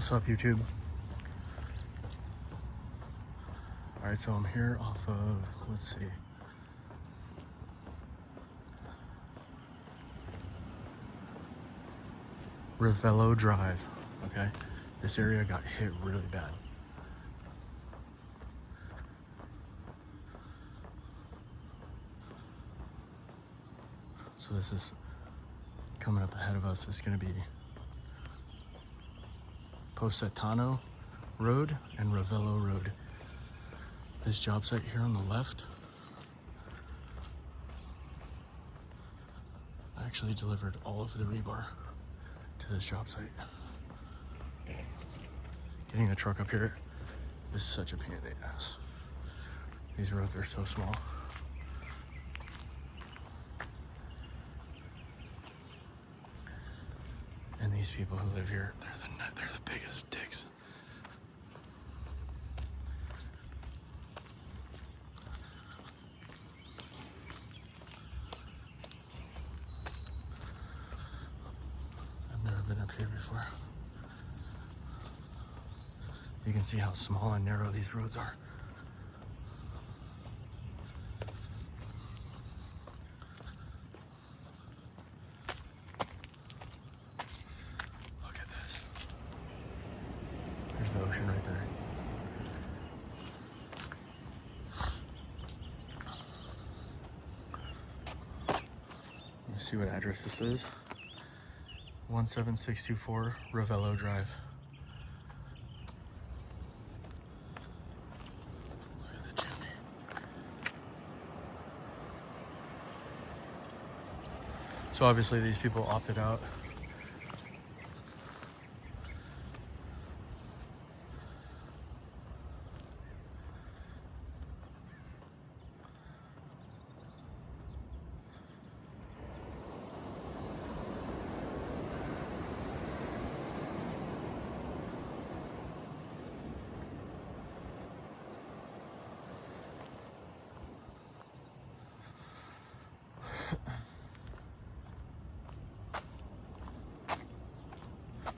What's up, YouTube? Alright, so I'm here off of, let's see. Ravello Drive, okay? This area got hit really bad. So this is coming up ahead of us. It's gonna be Positano Road and Ravello Road. This job site here on the left, I actually delivered all of the rebar to this job site. Getting a truck up here is such a pain in the ass. These roads are so small. And these people who live here, they're the biggest dicks. I've never been up here before. You can see how small and narrow these roads are. Look at this. There's the ocean right there. Let me see what address this is. 17624 Ravello Drive. Look at the chimney. So obviously these people opted out.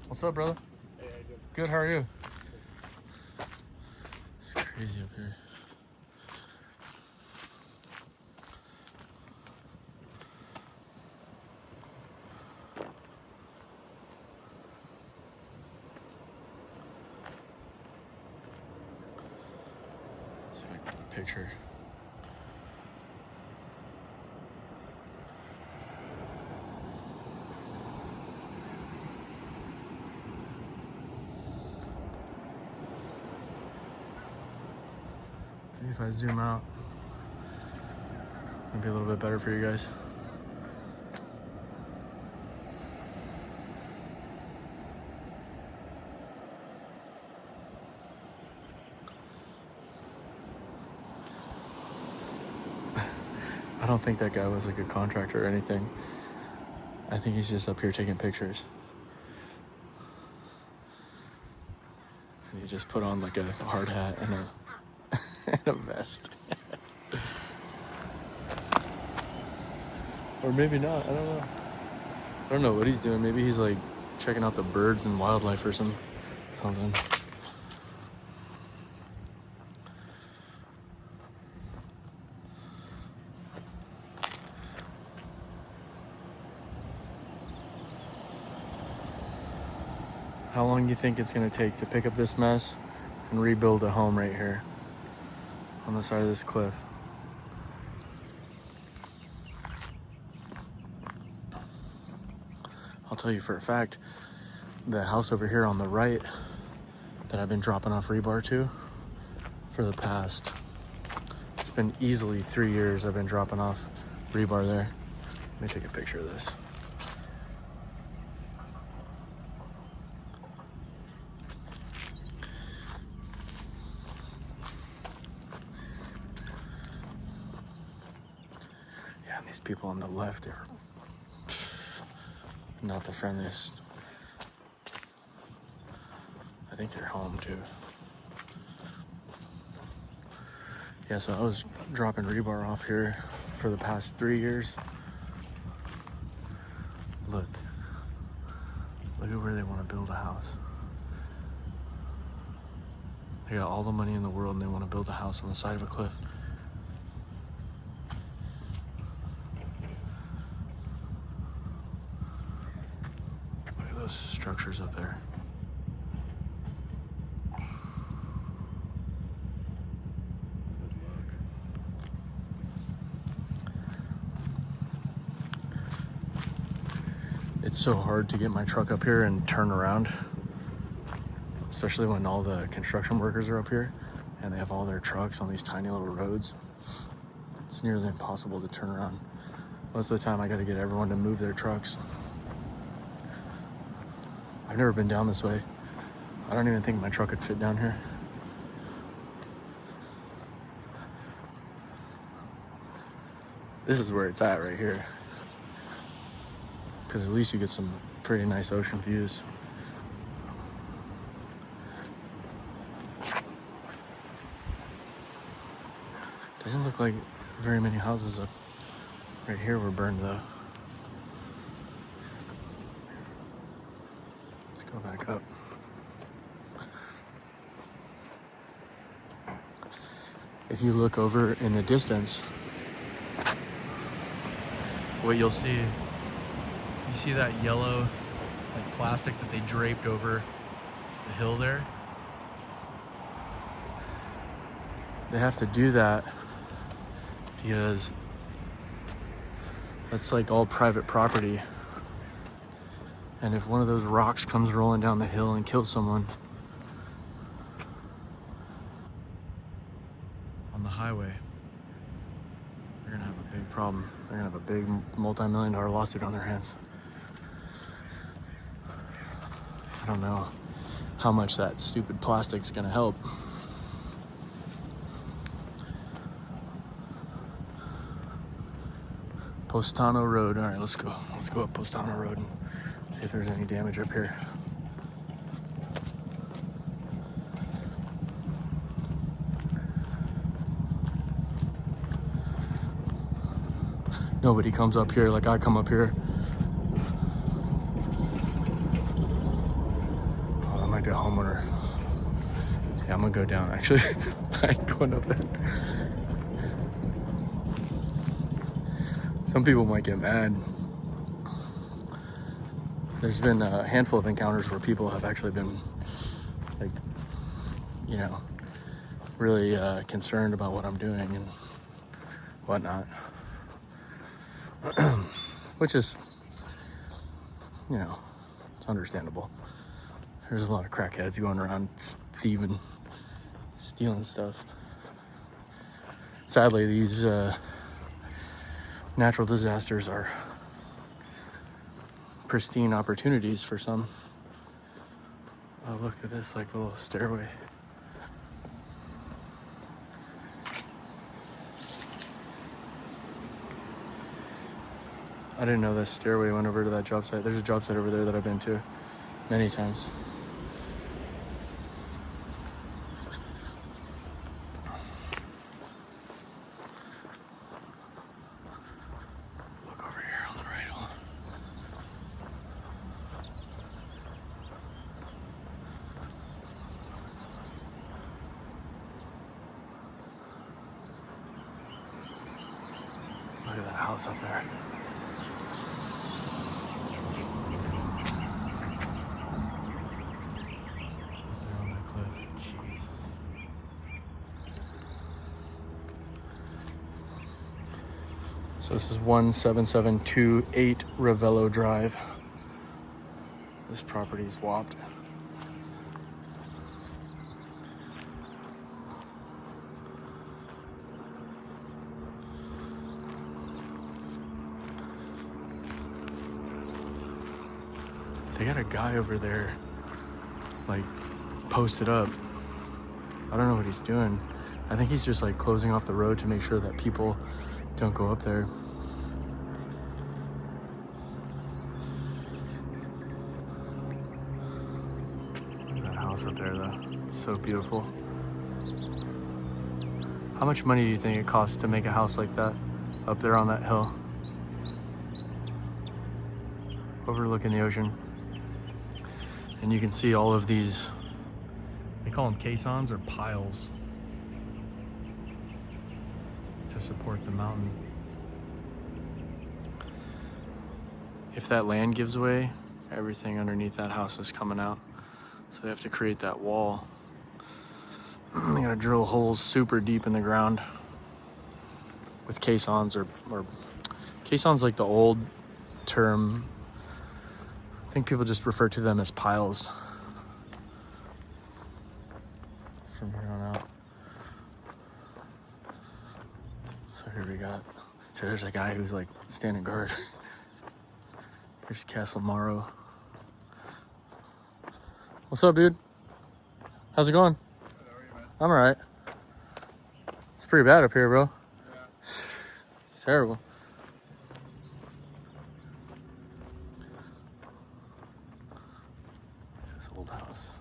What's up, brother? Hey, how you doing? Good, how are you? It's crazy up here. See if I can get a picture. Maybe if I zoom out, it'll be a little bit better for you guys. I don't think that guy was like a contractor or anything. I think he's just up here taking pictures. And he just put on like a hard hat and a and a vest. Or maybe not, I don't know. I don't know what he's doing. Maybe he's like checking out the birds and wildlife or something. How long do you think it's gonna take to pick up this mess and rebuild a home right here on the side of this cliff? I'll tell you for a fact, the house over here on the right that I've been dropping off rebar to for the past, it's been easily 3 years I've been dropping off rebar there. Let me take a picture of this. Yeah, and these people on the left are not the friendliest. I think they're home too. Yeah, so I was dropping rebar off here for the past 3 years. Look at where they want to build a house. They got all the money in the world and they want to build a house on the side of a cliff. Look at those structures up there. It's so hard to get my truck up here and turn around, especially when all the construction workers are up here and they have all their trucks on these tiny little roads. It's nearly impossible to turn around. Most of the time I got to get everyone to move their trucks. I've never been down this way. I don't even think my truck could fit down here. This is where it's at right here, because at least you get some pretty nice ocean views. Doesn't look like very many houses up right here were burned though. Let's go back up. If you look over in the distance, what you'll see, you see that yellow like plastic that they draped over the hill there? They have to do that because that's like all private property. And if one of those rocks comes rolling down the hill and kills someone on the highway, they're gonna have a big problem. They're gonna have a big multi-million-dollar lawsuit on their hands. I don't know how much that stupid plastic's gonna help. Postano Road. All right, let's go. Let's go up Postano Road and see if there's any damage up here. Nobody comes up here like I come up here. Oh, that might be a homeowner. Yeah, I'm gonna go down. Actually, I ain't going up there. Some people might get mad. There's been a handful of encounters where people have actually been, like, you know, really concerned about what I'm doing and whatnot. Which is, you know, it's understandable. There's a lot of crackheads going around thieving, stealing stuff. Sadly, these natural disasters are pristine opportunities for some. Oh, look at this like little stairway. I didn't know this stairway went over to that job site. There's a job site over there that I've been to many times. Look over here on the right. Hold on. Look at that house up there. So this is 17728 Ravello Drive. This property is whopped. They got a guy over there, like, posted up. I don't know what he's doing. I think he's just like closing off the road to make sure that people don't go up there. Look at that house up there though. It's so beautiful. How much money do you think it costs to make a house like that up there on that hill? Overlooking the ocean. And you can see all of these call them caissons or piles to support the mountain. If that land gives way, everything underneath that house is coming out. So they have to create that wall. They gotta drill holes super deep in the ground with caissons or caissons, like the old term. I think people just refer to them as piles from here on out. So here we got, so there's a guy who's like standing guard. Here's Castellammare. What's up, dude? How's it going? Good, how are you, man? I'm alright. It's pretty bad up here, bro. Yeah. It's terrible. This old house.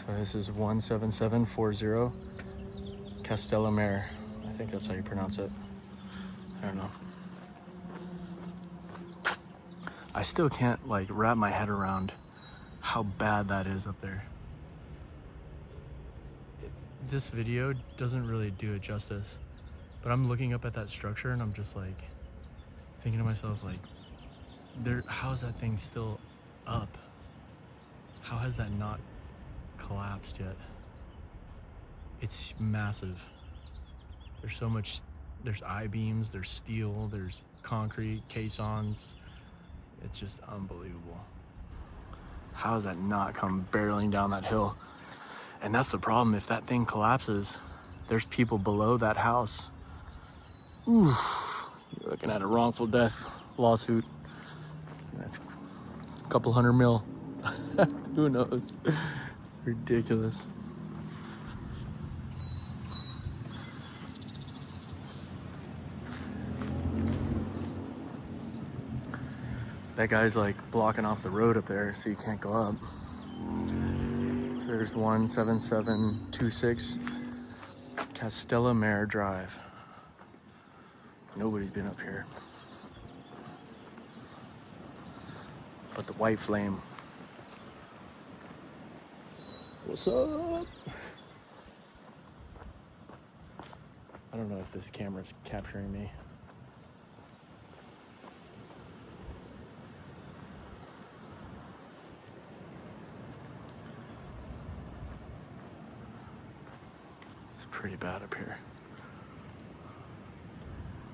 So this is 17740 Castellammare. I think that's how you pronounce it. I don't know. I still can't like wrap my head around how bad that is up there. This video doesn't really do it justice, but I'm looking up at that structure and I'm just like thinking to myself, like, how is that thing still up? How has that not collapsed yet? It's massive. There's so much, there's I-beams, there's steel, there's concrete, caissons. It's just unbelievable. How has that not come barreling down that hill? And that's the problem. If that thing collapses, there's people below that house. Ooh, you're looking at a wrongful death lawsuit. That's a couple $100 million. Who knows? Ridiculous. That guy's like blocking off the road up there, so you can't go up. So there's 17726 Castellammare Drive. Nobody's been up here. But the white flame. What's up? I don't know if this camera's capturing me. It's pretty bad up here.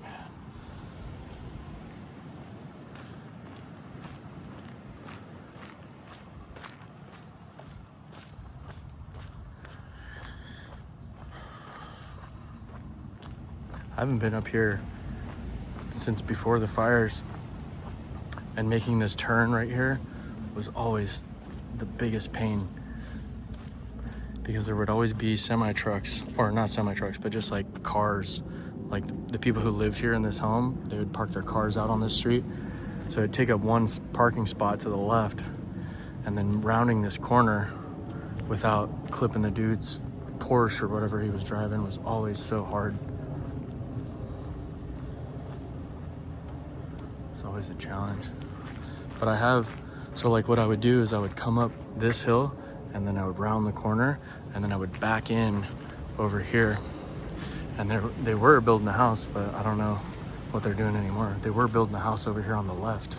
Man. I haven't been up here since before the fires, and making this turn right here was always the biggest pain, because there would always be semi-trucks, or not semi-trucks, but just like cars. Like the people who lived here in this home, they would park their cars out on this street. So it'd take up one parking spot to the left, and then rounding this corner without clipping the dude's Porsche or whatever he was driving was always so hard. It's always a challenge. But I have, so like what I would do is I would come up this hill, and then I would round the corner, and then I would back in over here. And they were building a house, but I don't know what they're doing anymore. They were building a house over here on the left.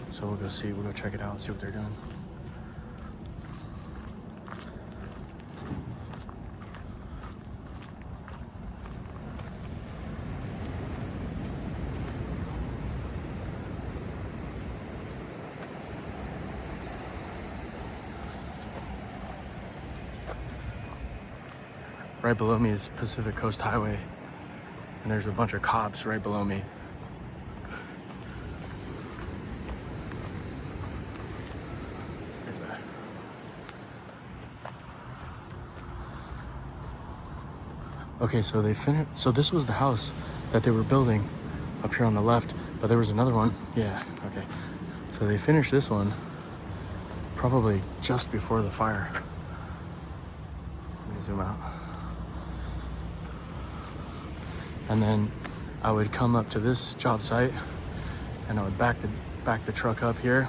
So we'll go check it out, see what they're doing. Right below me is Pacific Coast Highway, and there's a bunch of cops right below me. Okay, so they finished. So this was the house that they were building up here on the left, but there was another one. Yeah, okay. So they finished this one probably just before the fire. Let me zoom out. And then I would come up to this job site, and I would back the truck up here,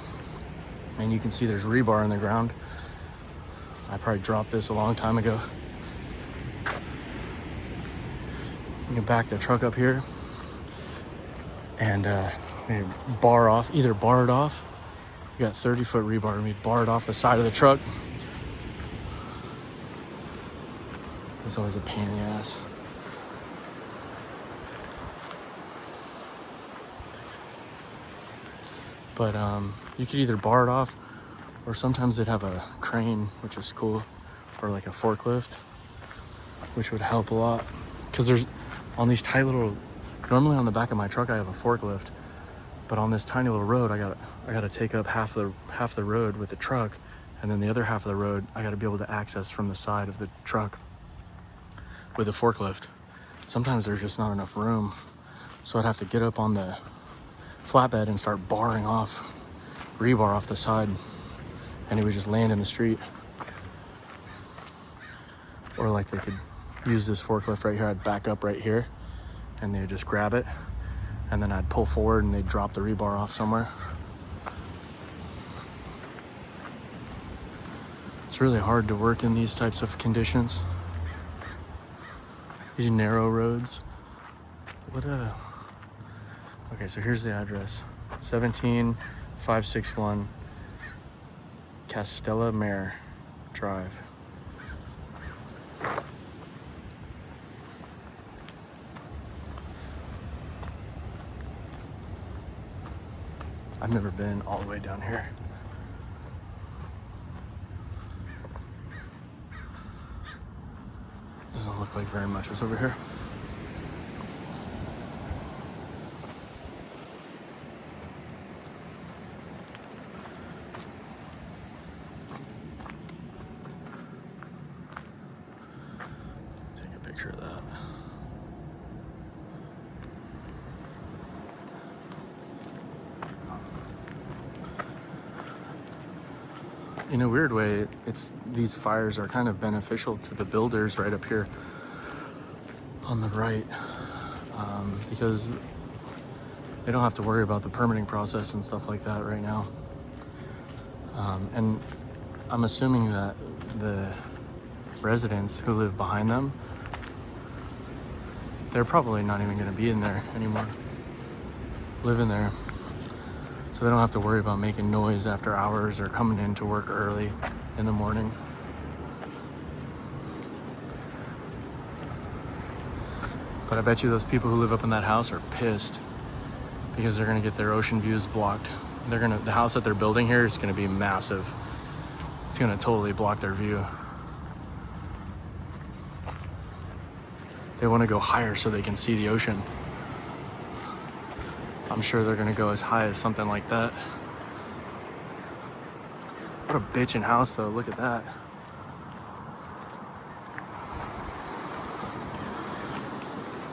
And you can see there's rebar in the ground. I probably dropped this a long time ago. You can back the truck up here and bar off, either bar it off. You got 30-foot rebar, and we bar it off the side of the truck. It's always a pain in the ass. But you could either bar it off, or sometimes they'd have a crane, which is cool, or like a forklift, which would help a lot. Because there's, on these tight little, normally on the back of my truck I have a forklift, but on this tiny little road I gotta take up half the road with the truck, and then the other half of the road I gotta be able to access from the side of the truck with the forklift. Sometimes there's just not enough room, so I'd have to get up on the flatbed and start barring off rebar off the side, and it would just land in the street. Or like they could use this forklift right here. I'd back up right here and they would just grab it, and then I'd pull forward and they'd drop the rebar off somewhere. It's really hard to work in these types of conditions, these narrow roads. Okay, so here's the address. 17561 Castellammare Drive. I've never been all the way down here. Doesn't look like very much is over here. Take a picture of that. In a weird way, these fires are kind of beneficial to the builders right up here on the right, because they don't have to worry about the permitting process and stuff like that right now. And I'm assuming that the residents who live behind them, they're probably not even going to be in there anymore, living there. So they don't have to worry about making noise after hours or coming in to work early in the morning. But I bet you those people who live up in that house are pissed because they're gonna get their ocean views blocked. The house that they're building here is gonna be massive. It's gonna totally block their view. They wanna go higher so they can see the ocean. I'm sure they're gonna go as high as something like that. What a bitchin' house though, look at that.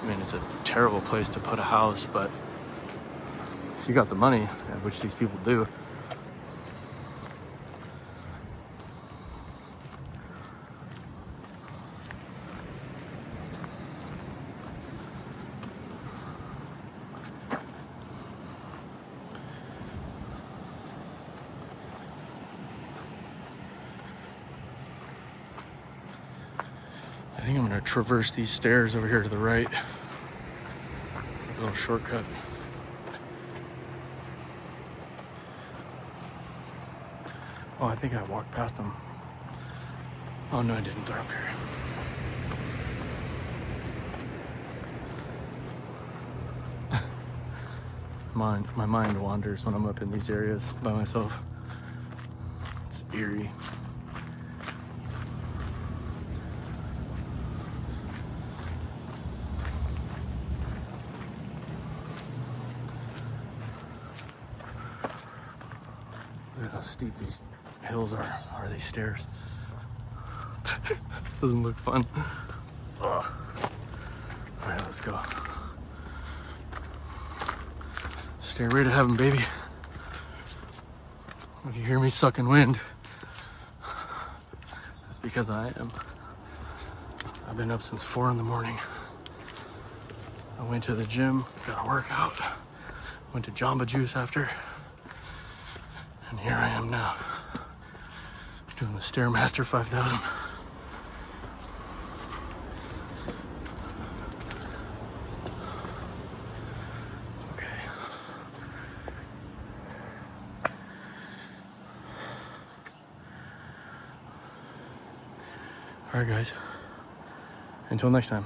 I mean, it's a terrible place to put a house, but if you got the money, which these people do, I think I'm gonna traverse these stairs over here to the right. A little shortcut. Oh, I think I walked past them. Oh no, I didn't. They're up here. My mind wanders when I'm up in these areas by myself. It's eerie. Look at how steep these hills are, or these stairs. This doesn't look fun. Ugh. All right, let's go. Stairway to heaven, baby. If you hear me sucking wind, that's because I am. I've been up since 4 in the morning. I went to the gym, got a workout, went to Jamba Juice after, And here I am now, doing the Stairmaster 5000. Okay. All right, guys. Until next time.